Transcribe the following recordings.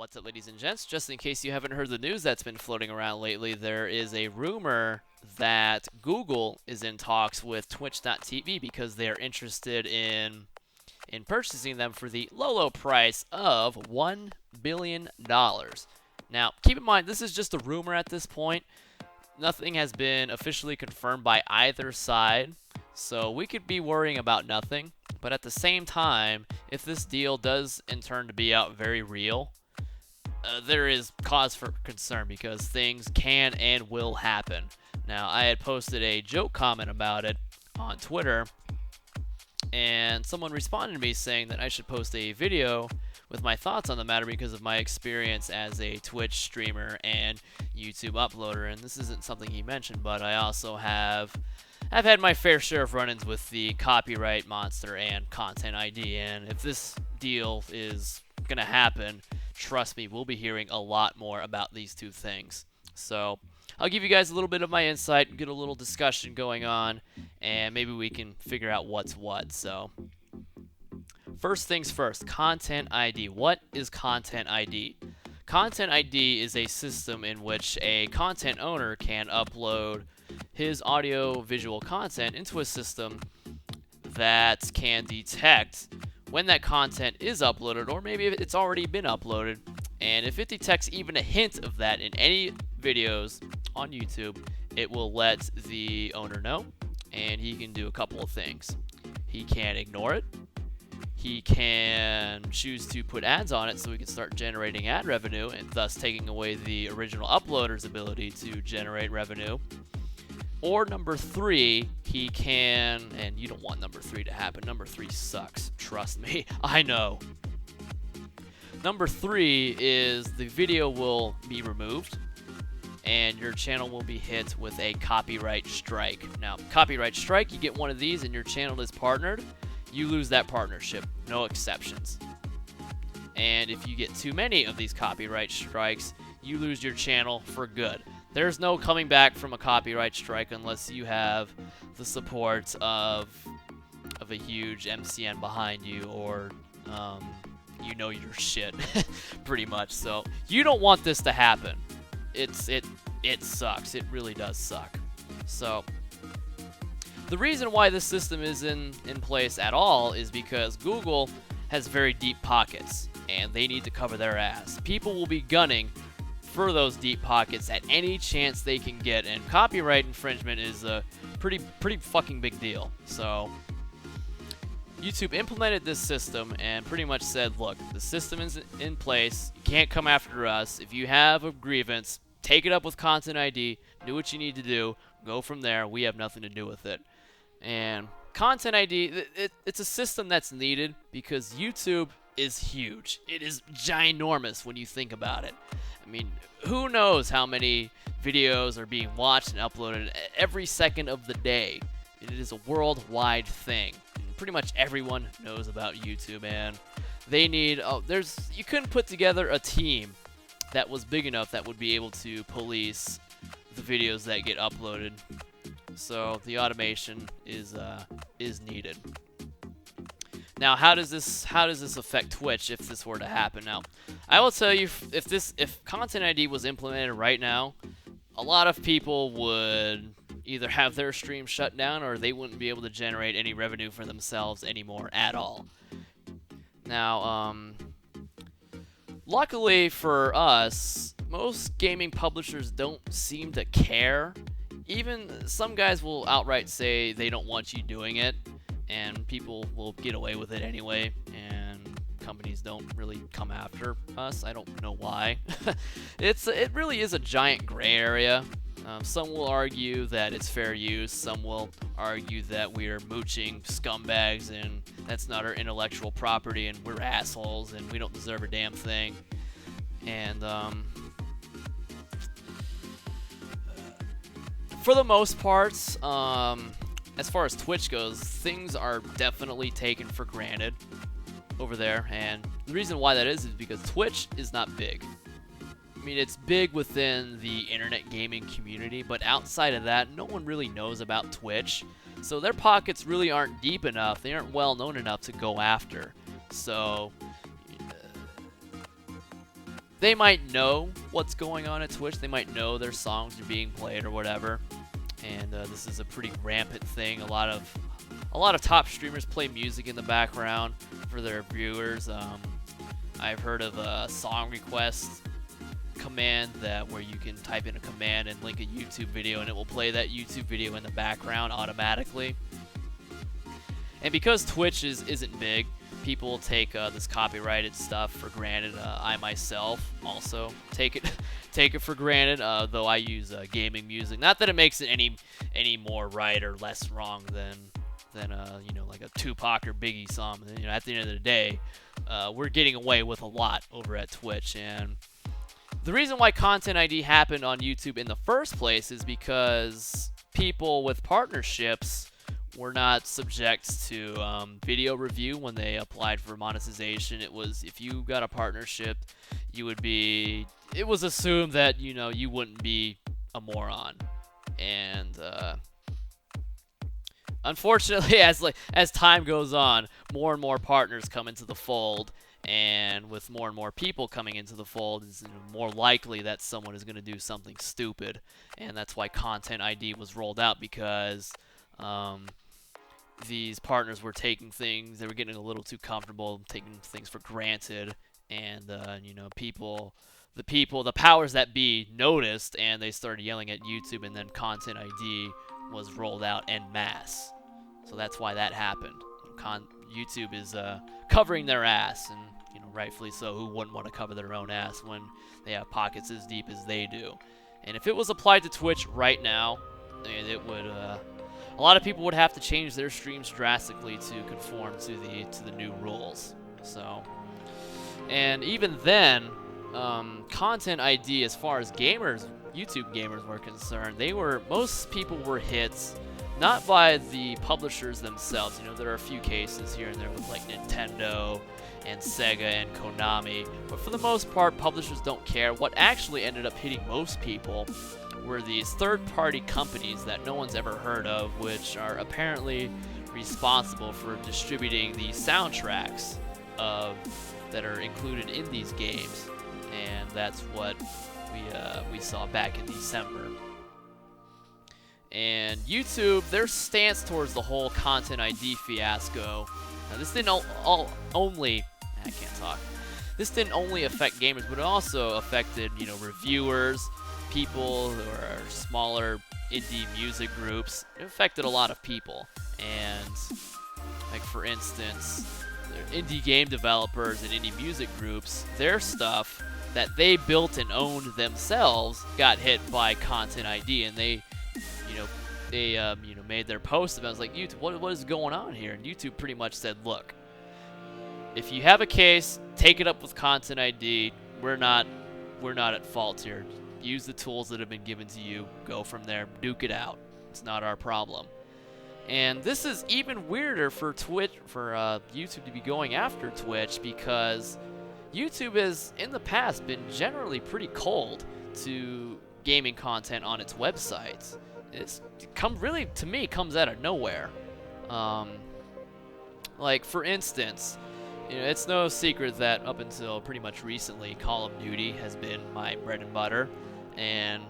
What's up, ladies and gents? Just in case you haven't heard the news that's been floating around lately, there is a rumor that Google is in talks with Twitch.tv because they are interested in purchasing them for the low price of $1 billion. Now, keep in mind, this is just a rumor at this point. Nothing has been officially confirmed by either side, so we could be worrying about nothing. But at the same time, if this deal does in turn to be out very real, there is cause for concern because things can and will happen. Now, I had posted a joke comment about it on Twitter, and someone responded to me saying that I should post a video with my thoughts on the matter because of my experience as a Twitch streamer and YouTube uploader. And this isn't something he mentioned, but I also have had my fair share of run-ins with the copyright monster and content ID. And if this deal is going to happen, trust me, we'll be hearing a lot more about these two things. So I'll give you guys a little bit of my insight, get a little discussion going on, and maybe we can figure out what's what. So first things first, Content ID. What is Content ID? Content ID is a system in which a content owner can upload his audio-visual content into a system that can detect when that content is uploaded, or maybe if it's already been uploaded. And if it detects even a hint of that in any videos on YouTube, it will let the owner know, and he can do a couple of things. He can ignore it. He can choose to put ads on it so we can start generating ad revenue and thus taking away the original uploader's ability to generate revenue. Or number 3, he can, and you don't want number 3 to happen. Number 3 sucks. Trust me. I know. Number 3 is the video will be removed and your channel will be hit with a copyright strike. Now, copyright strike, you get one of these and your channel is partnered, you lose that partnership. No exceptions. And if you get too many of these copyright strikes, you lose your channel for good. There's no coming back from a copyright strike unless you have the support of a huge MCN behind you, or you know your shit, pretty much. So you don't want this to happen. It sucks. It really does suck. So the reason why this system is in place at all is because Google has very deep pockets, and they need to cover their ass. People will be gunning for those deep pockets at any chance they can get, and copyright infringement is a pretty fucking big deal. So YouTube implemented this system and pretty much said, look, the system is in place, you can't come after us. If you have a grievance, take it up with Content ID, do what you need to do, go from there, we have nothing to do with it. And Content ID, it's a system that's needed because YouTube is huge. It is ginormous when you think about it. I mean, who knows how many videos are being watched and uploaded every second of the day. It is a worldwide thing. And pretty much everyone knows about YouTube, and they need, you couldn't put together a team that was big enough that would be able to police the videos that get uploaded. So the automation is needed. Now, how does this affect Twitch if this were to happen? Now, I will tell you, if Content ID was implemented right now, a lot of people would either have their stream shut down or they wouldn't be able to generate any revenue for themselves anymore at all. Now, luckily for us, most gaming publishers don't seem to care. Even some guys will outright say they don't want you doing it, and people will get away with it anyway, and companies don't really come after us. I don't know why. It really is a giant gray area. Some will argue that it's fair use. Some will argue that we are mooching scumbags and that's not our intellectual property and we're assholes and we don't deserve a damn thing. And for the most part, as far as Twitch goes, things are definitely taken for granted over there, and the reason why that is because Twitch is not big. I mean, it's big within the internet gaming community, but outside of that, no one really knows about Twitch, so their pockets really aren't deep enough, they aren't well known enough to go after. So they might know what's going on at Twitch. They might know their songs are being played or whatever. And this is a pretty rampant thing. A lot of top streamers play music in the background for their viewers. I've heard of a song request command where you can type in a command and link a YouTube video, and it will play that YouTube video in the background automatically. And because Twitch isn't big, people take this copyrighted stuff for granted. I myself also take it for granted, though I use gaming music. Not that it makes it any more right or less wrong than like a Tupac or Biggie song. At the end of the day, we're getting away with a lot over at Twitch. And the reason why Content ID happened on YouTube in the first place is because people with partnerships were not subject to video review when they applied for monetization. It was, if you got a partnership, it was assumed that you wouldn't be a moron. And unfortunately, as time goes on, more and more partners come into the fold, and with more and more people coming into the fold, it's more likely that someone is going to do something stupid. And that's why Content ID was rolled out, because these partners were taking things, they were getting a little too comfortable, taking things for granted, and the powers that be noticed, and they started yelling at YouTube, and then Content ID was rolled out en masse. So that's why that happened. YouTube is covering their ass, and rightfully so. Who wouldn't want to cover their own ass when they have pockets as deep as they do? And if it was applied to Twitch right now, it would a lot of people would have to change their streams drastically to conform to the new rules. So, and even then, Content ID, as far as YouTube gamers were concerned, most people were hit not by the publishers themselves. There are a few cases here and there with like Nintendo and Sega and Konami, but for the most part, publishers don't care. What actually ended up hitting most people were these third-party companies that no one's ever heard of, which are apparently responsible for distributing the soundtracks that are included in these games, and that's what we saw back in December. And YouTube, their stance towards the whole Content ID fiasco. Now, this didn't This didn't only affect gamers, but it also affected, reviewers, people who are smaller indie music groups. It affected a lot of people. And, like, for instance, indie game developers and indie music groups, their stuff that they built and owned themselves got hit by Content ID, and they made their post about it. I was like, YouTube, what is going on here? And YouTube pretty much said, look, if you have a case, take it up with Content ID. We're not at fault here. Use the tools that have been given to you. Go from there. Duke it out. It's not our problem. And this is even weirder for YouTube to be going after Twitch, because YouTube has, in the past, been generally pretty cold to gaming content on its website. Really, to me, comes out of nowhere. Like, for instance, it's no secret that up until pretty much recently, Call of Duty has been my bread and butter, and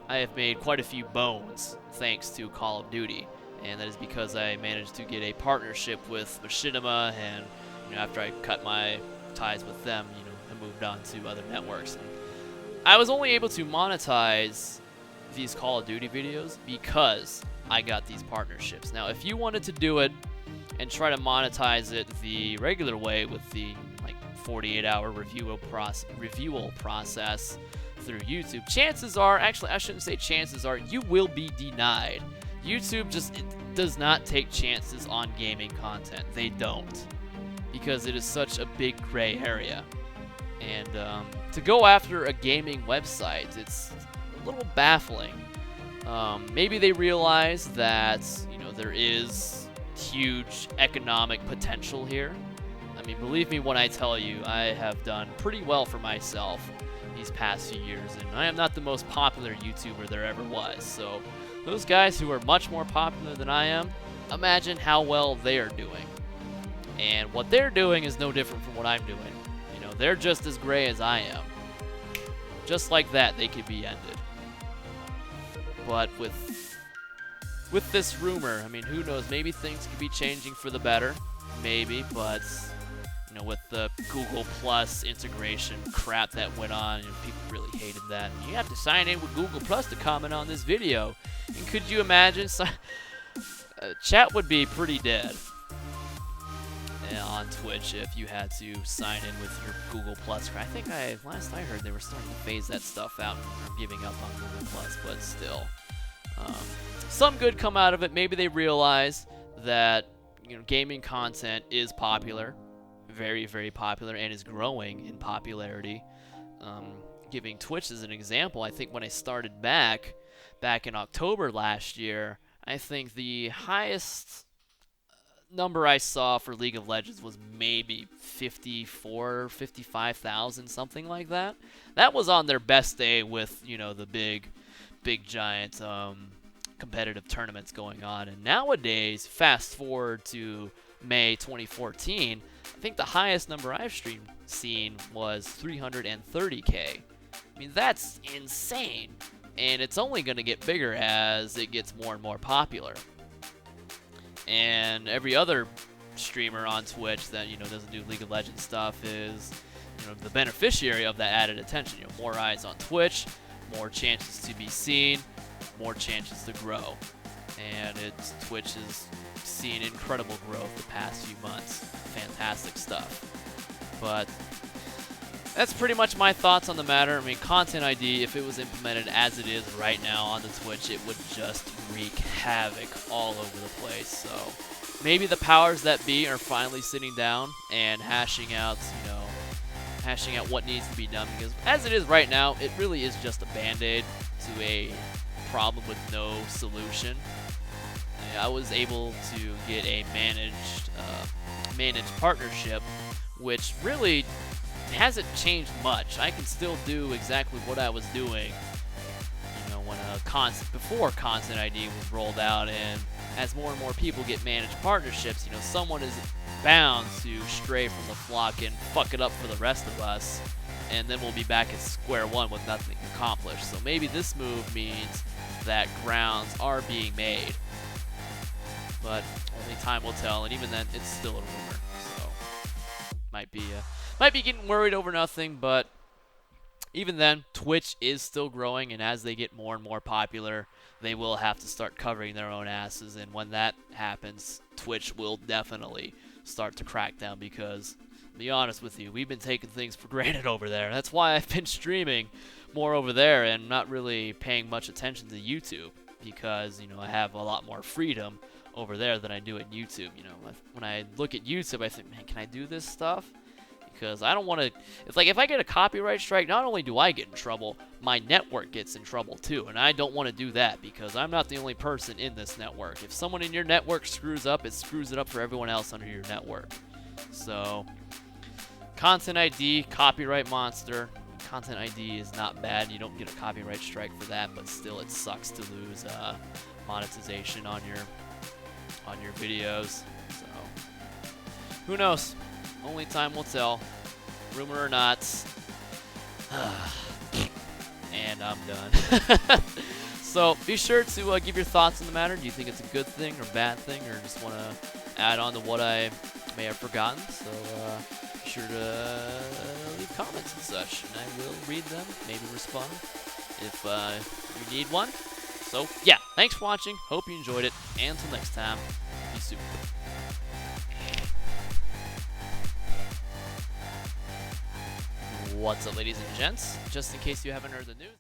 I have made quite a few bones thanks to Call of Duty, and that is because I managed to get a partnership with Machinima, and after I cut my ties with them, I moved on to other networks. And I was only able to monetize these Call of Duty videos because I got these partnerships. Now, if you wanted to do it and try to monetize it the regular way with the 48-hour reviewal process through YouTube, chances are, actually I shouldn't say chances are, you will be denied. YouTube just does not take chances on gaming content. They don't, because it is such a big gray area. And to go after a gaming website, it's a little baffling. Maybe they realize that there is huge economic potential here. I mean, believe me when I tell you, I have done pretty well for myself these past few years, and I am not the most popular YouTuber there ever was. So those guys who are much more popular than I am, imagine how well they are doing. And what they're doing is no different from what I'm doing. They're just as gray as I am. Just like that, they could be ended. But with this rumor, I mean, who knows? Maybe things could be changing for the better. Maybe, but you know, with the Google Plus integration crap that went on, you know, people really hated that. You have to sign in with Google Plus to comment on this video. And could you imagine? Chat would be pretty dead on Twitch if you had to sign in with your Google Plus. I think last I heard they were starting to phase that stuff out and giving up on Google Plus, but still, some good come out of it. Maybe they realize that, you know, gaming content is popular, very, very popular, and is growing in popularity. Giving Twitch as an example, I think when I started back in October last year, I think the highest number I saw for League of Legends was maybe 54, 55,000, something like that. That was on their best day with, you know, the big giant competitive tournaments going on. And nowadays, fast forward to May 2014, I think the highest number I've seen was 330K. I mean, that's insane. And it's only going to get bigger as it gets more and more popular. And every other streamer on Twitch that, you know, doesn't do League of Legends stuff is, you know, the beneficiary of that added attention. You know, more eyes on Twitch, more chances to be seen, more chances to grow. And Twitch has seen incredible growth the past few months. Fantastic stuff. But that's pretty much my thoughts on the matter. I mean, Content ID, if it was implemented as it is right now on the Twitch, it would just wreak havoc all over the place. So maybe the powers that be are finally sitting down and hashing out what needs to be done, because as it is right now, it really is just a band-aid to a problem with no solution. I was able to get a managed partnership, which really hasn't changed much. I can still do exactly what I was doing, you know, when before Content ID was rolled out. And as more and more people get managed partnerships, you know, someone is bound to stray from the flock and fuck it up for the rest of us, and then we'll be back at square one with nothing accomplished. So maybe this move means that grounds are being made, but only time will tell. And even then, it's still a rumor, so might be getting worried over nothing. But even then, Twitch is still growing, and as they get more and more popular, they will have to start covering their own asses. And when that happens, Twitch will definitely start to crack down, because, to be honest with you, we've been taking things for granted over there. That's why I've been streaming more over there and not really paying much attention to YouTube, because, you know, I have a lot more freedom over there than I do at YouTube. You know, when I look at YouTube, I think, man, can I do this stuff? Because I don't want to. It's like if I get a copyright strike, not only do I get in trouble, my network gets in trouble too, and I don't want to do that, because I'm not the only person in this network. If someone in your network screws up, it screws it up for everyone else under your network. So, Content ID, copyright monster. Content ID is not bad. You don't get a copyright strike for that, but still, it sucks to lose monetization on your videos. So, who knows? Only time will tell. Rumor or not. And I'm done. So be sure to give your thoughts on the matter. Do you think it's a good thing or bad thing, or just want to add on to what I may have forgotten? So be sure to leave comments and such, and I will read them, maybe respond if you need one. So yeah, thanks for watching. Hope you enjoyed it. And until next time, be super. What's up, ladies and gents? Just in case you haven't heard the news.